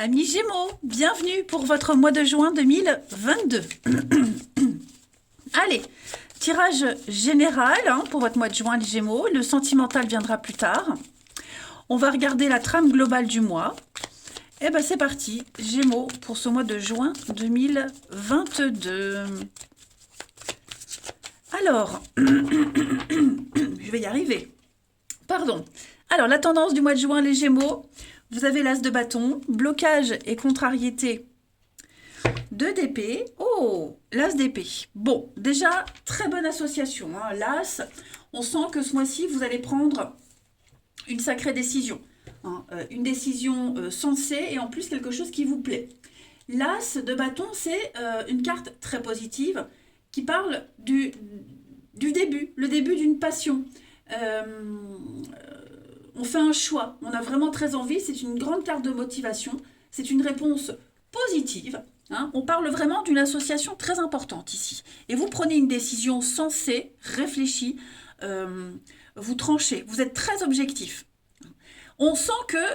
Amis Gémeaux, bienvenue pour votre mois de juin 2022. Allez, tirage général pour votre mois de juin les Gémeaux. Le sentimental viendra plus tard. On va regarder la trame globale du mois. Et ben c'est parti, Gémeaux pour ce mois de juin 2022. Alors, je vais y arriver. Pardon. Alors, la tendance du mois de juin les Gémeaux. Vous avez l'as de bâton, blocage et contrariété de d'épée. Oh, l'as d'épée. Bon, déjà, très bonne association. L'as, on sent que ce mois-ci, vous allez prendre une sacrée décision. Une décision sensée et en plus quelque chose qui vous plaît. L'as de bâton, c'est une carte très positive qui parle du début, le début d'une passion. On fait un choix, on a vraiment très envie, c'est une grande carte de motivation, c'est une réponse positive. On parle vraiment d'une association très importante ici. Et vous prenez une décision sensée, réfléchie, vous tranchez, vous êtes très objectif. On sent que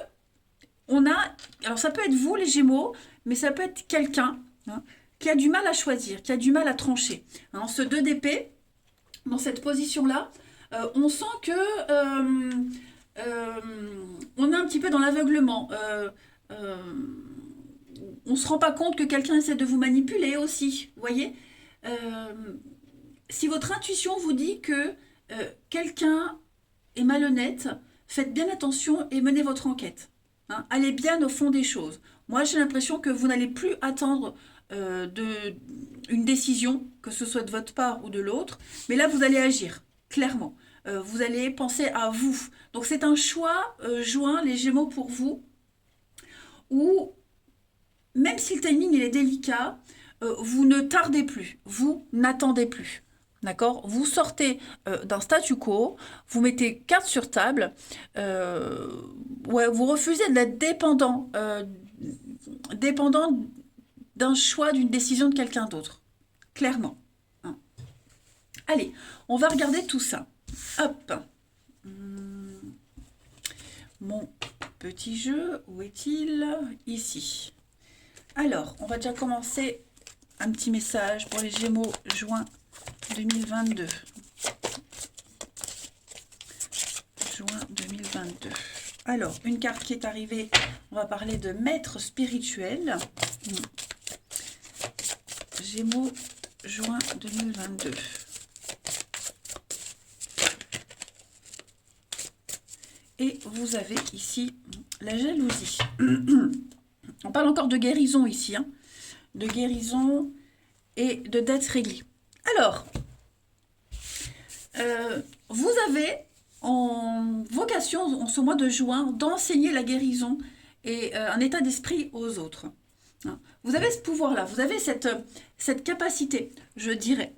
alors ça peut être vous les Gémeaux, mais ça peut être quelqu'un qui a du mal à choisir, qui a du mal à trancher. Ce 2 d'épée, dans cette position-là, on sent que on est un petit peu dans l'aveuglement. On ne se rend pas compte que quelqu'un essaie de vous manipuler aussi, vous voyez. Si votre intuition vous dit que quelqu'un est malhonnête, faites bien attention et menez votre enquête. Allez bien au fond des choses. Moi, j'ai l'impression que vous n'allez plus attendre une décision, que ce soit de votre part ou de l'autre, mais là, vous allez agir, clairement. Vous allez penser à vous. Donc c'est un choix juin, les Gémeaux pour vous, où même si le timing il est délicat, vous ne tardez plus, vous n'attendez plus. D'accord? Vous sortez d'un statu quo, vous mettez carte sur table, vous refusez d'être dépendant d'un choix, d'une décision de quelqu'un d'autre. Clairement. Allez, on va regarder tout ça. Hop. Mon petit jeu, où est-il? Ici. Alors, on va déjà commencer un petit message pour les Gémeaux, juin 2022. Juin 2022. Alors, une carte qui est arrivée, on va parler de maître spirituel. Gémeaux, juin 2022. Et vous avez ici la jalousie. On parle encore de guérison ici, de guérison et de dettes réglées. Alors, vous avez en vocation, en ce mois de juin, d'enseigner la guérison et un état d'esprit aux autres. Vous avez ce pouvoir-là, vous avez cette capacité, je dirais.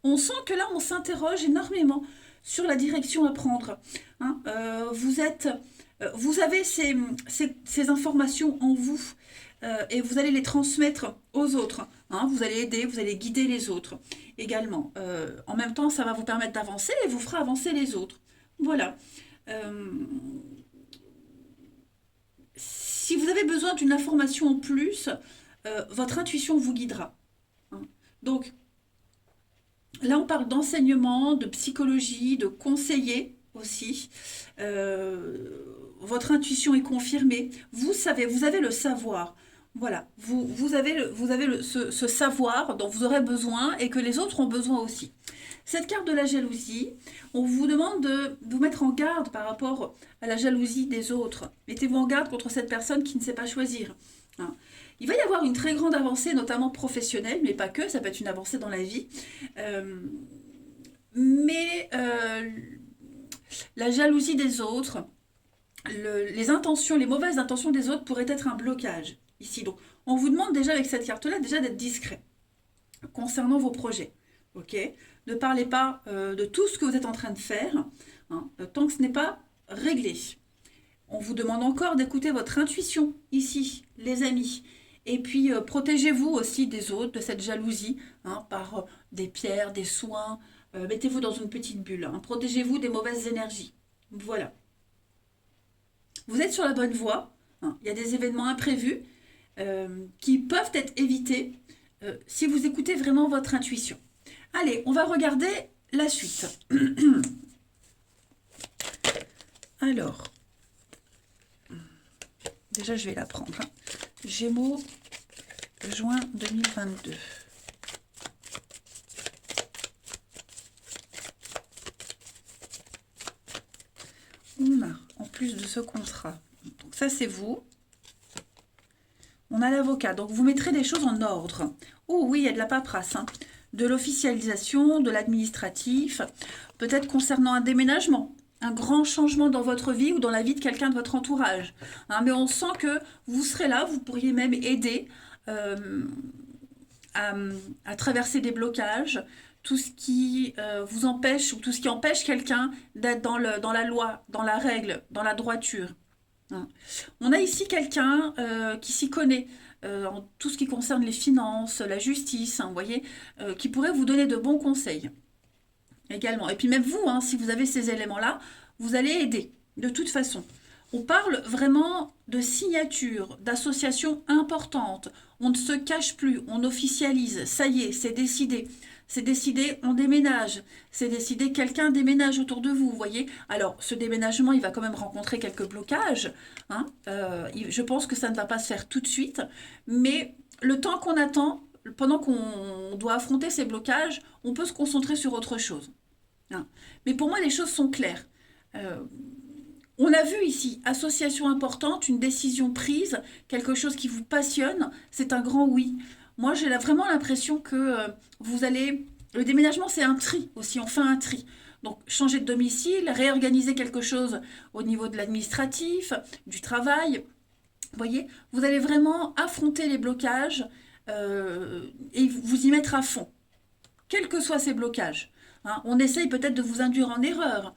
On sent que là, on s'interroge énormément sur la direction à prendre. Vous avez ces informations en vous et vous allez les transmettre aux autres. Vous allez aider, vous allez guider les autres également. En même temps, ça va vous permettre d'avancer et vous fera avancer les autres. Voilà. Si vous avez besoin d'une information en plus, votre intuition vous guidera. Donc, là, on parle d'enseignement, de psychologie, de conseiller aussi. Votre intuition est confirmée. Vous savez, vous avez le savoir. Voilà, vous avez ce savoir dont vous aurez besoin et que les autres ont besoin aussi. Cette carte de la jalousie, on vous demande de vous mettre en garde par rapport à la jalousie des autres. Mettez-vous en garde contre cette personne qui ne sait pas choisir. Il va y avoir une très grande avancée, notamment professionnelle, mais pas que, ça peut être une avancée dans la vie. La jalousie des autres, les intentions, les mauvaises intentions des autres pourraient être un blocage ici. Donc, on vous demande déjà avec cette carte-là déjà d'être discret concernant vos projets. Ok? Ne parlez pas de tout ce que vous êtes en train de faire tant que ce n'est pas réglé. On vous demande encore d'écouter votre intuition ici, les amis. Et puis, protégez-vous aussi des autres, de cette jalousie, par des pierres, des soins. Mettez-vous dans une petite bulle. Protégez-vous des mauvaises énergies. Voilà. Vous êtes sur la bonne voie. hein. Il y a des événements imprévus qui peuvent être évités si vous écoutez vraiment votre intuition. Allez, on va regarder la suite. Alors, déjà je vais la prendre. Hein. Gémeaux, juin 2022. On a, en plus de ce contrat, donc ça c'est vous. On a l'avocat, donc vous mettrez des choses en ordre. Oh oui, il y a de la paperasse, hein. De l'officialisation, de l'administratif, peut-être concernant un déménagement, un grand changement dans votre vie ou dans la vie de quelqu'un de votre entourage. Hein, mais on sent que vous serez là, vous pourriez même aider à, à traverser des blocages, tout ce qui vous empêche ou tout ce qui empêche quelqu'un d'être dans la loi, dans la règle, dans la droiture. Hein. On a ici quelqu'un qui s'y connaît en tout ce qui concerne les finances, la justice, hein, vous voyez, qui pourrait vous donner de bons conseils également. Et puis même vous, hein, si vous avez ces éléments-là, vous allez aider de toute façon. On parle vraiment de signature, d'associations importantes. On ne se cache plus, on officialise. Ça y est, c'est décidé. C'est décidé, on déménage. C'est décidé, quelqu'un déménage autour de vous, vous voyez. Alors, ce déménagement, il va quand même rencontrer quelques blocages. Hein. Je pense que ça ne va pas se faire tout de suite. Mais le temps qu'on attend, pendant qu'on doit affronter ces blocages, on peut se concentrer sur autre chose. Hein. Mais pour moi, les choses sont claires. On a vu ici, association importante, une décision prise, quelque chose qui vous passionne, c'est un grand oui. Moi, j'ai vraiment l'impression que vous allez... Le déménagement, c'est un tri aussi, on fait un tri. Donc, changer de domicile, réorganiser quelque chose au niveau de l'administratif, du travail. Vous voyez, vous allez vraiment affronter les blocages et vous y mettre à fond, quels que soient ces blocages. Hein. On essaye peut-être de vous induire en erreur,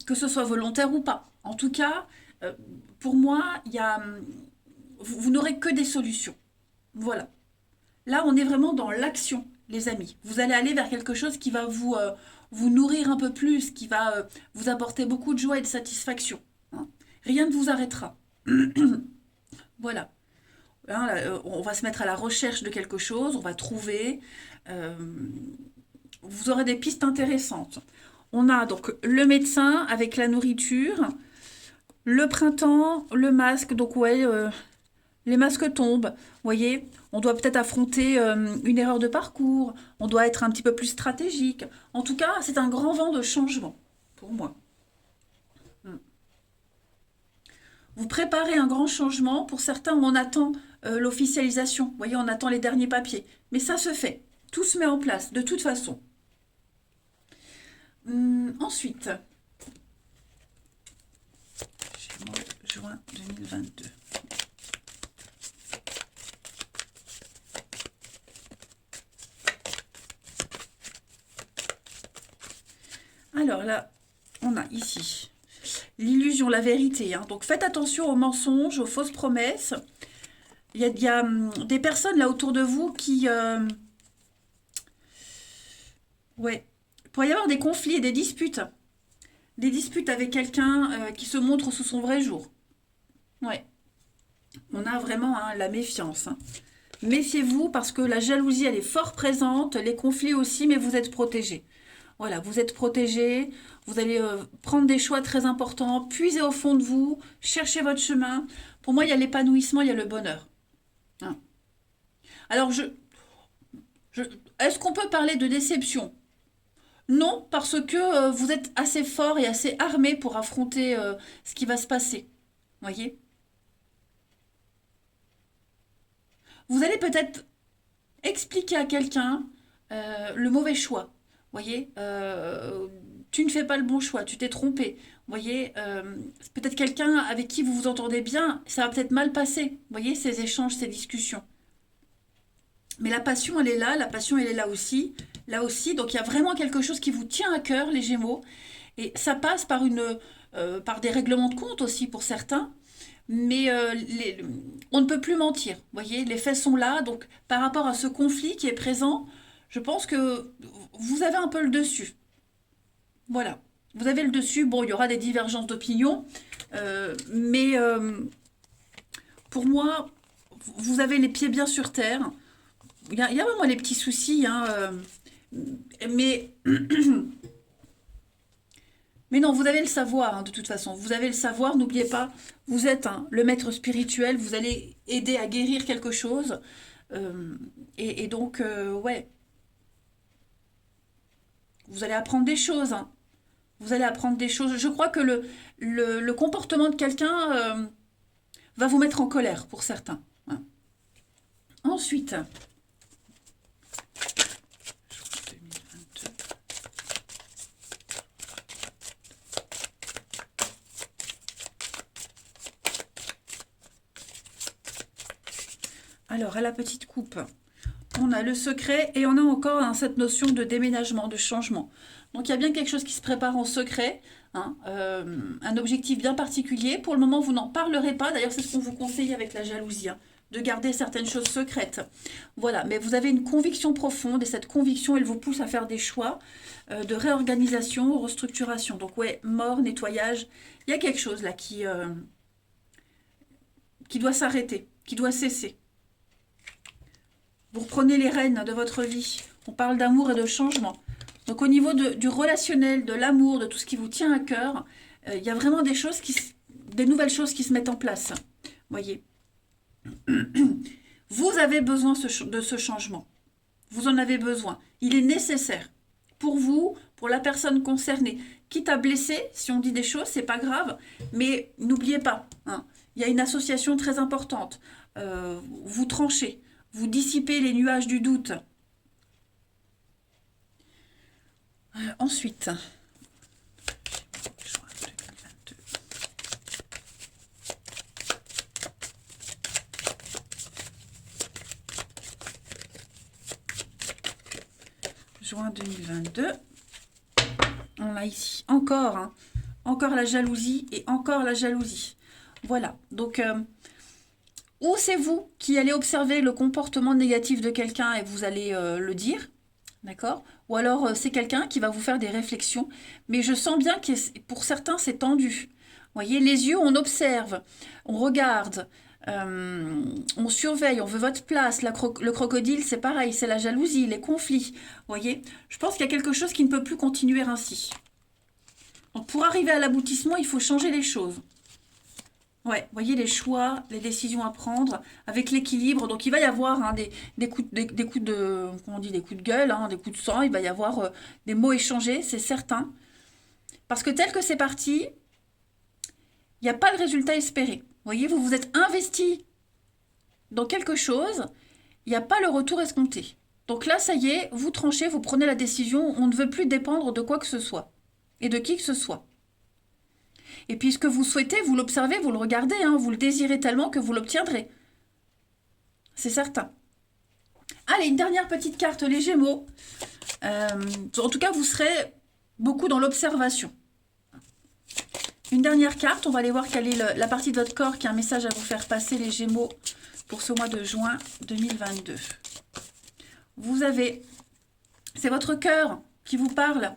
que ce soit volontaire ou pas. En tout cas, pour moi, vous n'aurez que des solutions. Voilà. Là, on est vraiment dans l'action, les amis. Vous allez aller vers quelque chose qui va vous nourrir un peu plus, qui va vous apporter beaucoup de joie et de satisfaction. Hein. Rien ne vous arrêtera. Voilà. Hein, là, on va se mettre à la recherche de quelque chose, on va trouver. Vous aurez des pistes intéressantes. On a donc le médecin avec la nourriture, le printemps, le masque, donc ouais, les masques tombent, vous voyez, on doit peut-être affronter une erreur de parcours, on doit être un petit peu plus stratégique. En tout cas, c'est un grand vent de changement, pour moi. Vous préparez un grand changement, pour certains, on attend l'officialisation, vous voyez, on attend les derniers papiers. Mais ça se fait, tout se met en place, de toute façon. Ensuite, juin 2022. Alors là, on a ici l'illusion, la vérité. Hein. Donc faites attention aux mensonges, aux fausses promesses. Il y a des personnes là autour de vous qui... ouais. Il pourrait y avoir des conflits et des disputes. Des disputes avec quelqu'un qui se montre sous son vrai jour. Ouais. On a vraiment hein, la méfiance. Hein. Méfiez-vous parce que la jalousie, elle est fort présente. Les conflits aussi, mais vous êtes protégés. Voilà, vous êtes protégés. Vous allez prendre des choix très importants. Puisez au fond de vous. Cherchez votre chemin. Pour moi, il y a l'épanouissement, il y a le bonheur. Hein. Alors, est-ce qu'on peut parler de déception? Non, parce que vous êtes assez fort et assez armé pour affronter ce qui va se passer. Voyez? Vous allez peut-être expliquer à quelqu'un le mauvais choix. Voyez? Tu ne fais pas le bon choix, tu t'es trompé. Voyez? C'est peut-être quelqu'un avec qui vous vous entendez bien, ça va peut-être mal passer. Voyez? Ces échanges, ces discussions. Mais la passion, elle est là, la passion, elle est là aussi. Là aussi, donc il y a vraiment quelque chose qui vous tient à cœur, les Gémeaux. Et ça passe par des règlements de compte aussi pour certains. Mais on ne peut plus mentir. Vous voyez, les faits sont là. Donc par rapport à ce conflit qui est présent, je pense que vous avez un peu le dessus. Voilà. Vous avez le dessus. Bon, il y aura des divergences d'opinion. Mais pour moi, vous avez les pieds bien sur terre. Il y a vraiment les petits soucis. Hein, mais... Mais non, vous avez le savoir, hein, de toute façon. Vous avez le savoir, n'oubliez pas, vous êtes le maître spirituel, vous allez aider à guérir quelque chose. Et donc, ouais, vous allez apprendre des choses. Hein. Vous allez apprendre des choses. Je crois que le comportement de quelqu'un va vous mettre en colère, pour certains. Hein. Ensuite, alors, à la petite coupe, on a le secret et on a encore cette notion de déménagement, de changement. Donc, il y a bien quelque chose qui se prépare en secret, hein, un objectif bien particulier. Pour le moment, vous n'en parlerez pas. D'ailleurs, c'est ce qu'on vous conseille avec la jalousie, hein, de garder certaines choses secrètes. Voilà, mais vous avez une conviction profonde et cette conviction, elle vous pousse à faire des choix de réorganisation, restructuration. Donc, ouais, mort, nettoyage, il y a quelque chose là qui doit s'arrêter, qui doit cesser. Vous reprenez les rênes de votre vie. On parle d'amour et de changement. Donc au niveau du relationnel, de l'amour, de tout ce qui vous tient à cœur, il y a vraiment des nouvelles choses qui se mettent en place. Voyez. Vous avez besoin de ce changement. Vous en avez besoin. Il est nécessaire. Pour vous, pour la personne concernée. Quitte à blesser, si on dit des choses, c'est pas grave. Mais n'oubliez pas, hein, il y a une association très importante. Vous tranchez. Vous dissipez les nuages du doute. Ensuite, juin 2022, on a ici encore, hein, encore la jalousie et encore la jalousie. Voilà, donc... ou c'est vous qui allez observer le comportement négatif de quelqu'un et vous allez le dire, d'accord? Ou alors c'est quelqu'un qui va vous faire des réflexions. Mais je sens bien que pour certains c'est tendu. Vous voyez, les yeux, on observe, on regarde, on surveille, on veut votre place. Le crocodile, c'est pareil, c'est la jalousie, les conflits. Vous voyez, je pense qu'il y a quelque chose qui ne peut plus continuer ainsi. Donc pour arriver à l'aboutissement, il faut changer les choses. Ouais, vous voyez les choix, les décisions à prendre avec l'équilibre. Donc il va y avoir hein, des coups de, comment on dit, des coups de gueule, hein, des coups de sang. Il va y avoir des mots échangés, c'est certain. Parce que tel que c'est parti, il n'y a pas le résultat espéré. Vous voyez, vous vous êtes investi dans quelque chose, il n'y a pas le retour escompté. Donc là, ça y est, vous tranchez, vous prenez la décision. On ne veut plus dépendre de quoi que ce soit et de qui que ce soit. Et puis ce que vous souhaitez, vous l'observez, vous le regardez, hein, vous le désirez tellement que vous l'obtiendrez. C'est certain. Allez, une dernière petite carte, les Gémeaux. En tout cas, vous serez beaucoup dans l'observation. Une dernière carte, on va aller voir quelle est la partie de votre corps qui a un message à vous faire passer, les Gémeaux, pour ce mois de juin 2022. Vous avez, c'est votre cœur qui vous parle.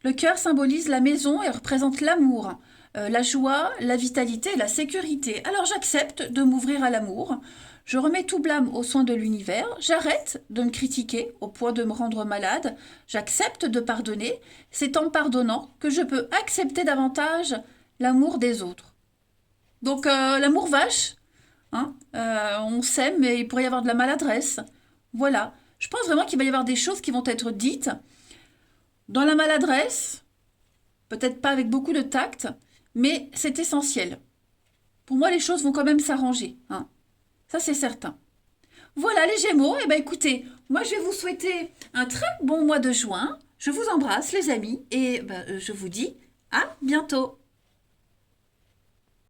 Le cœur symbolise la maison et représente l'amour. La joie, la vitalité, la sécurité. Alors j'accepte de m'ouvrir à l'amour. Je remets tout blâme aux soins de l'univers. J'arrête de me critiquer au point de me rendre malade. J'accepte de pardonner. C'est en pardonnant que je peux accepter davantage l'amour des autres. Donc l'amour vache, hein, on s'aime mais il pourrait y avoir de la maladresse. Voilà. Je pense vraiment qu'il va y avoir des choses qui vont être dites dans la maladresse, peut-être pas avec beaucoup de tact, mais c'est essentiel. Pour moi, les choses vont quand même s'arranger. Hein. Ça, c'est certain. Voilà les Gémeaux. Eh bien, écoutez, moi, je vais vous souhaiter un très bon mois de juin. Je vous embrasse, les amis, et je vous dis à bientôt.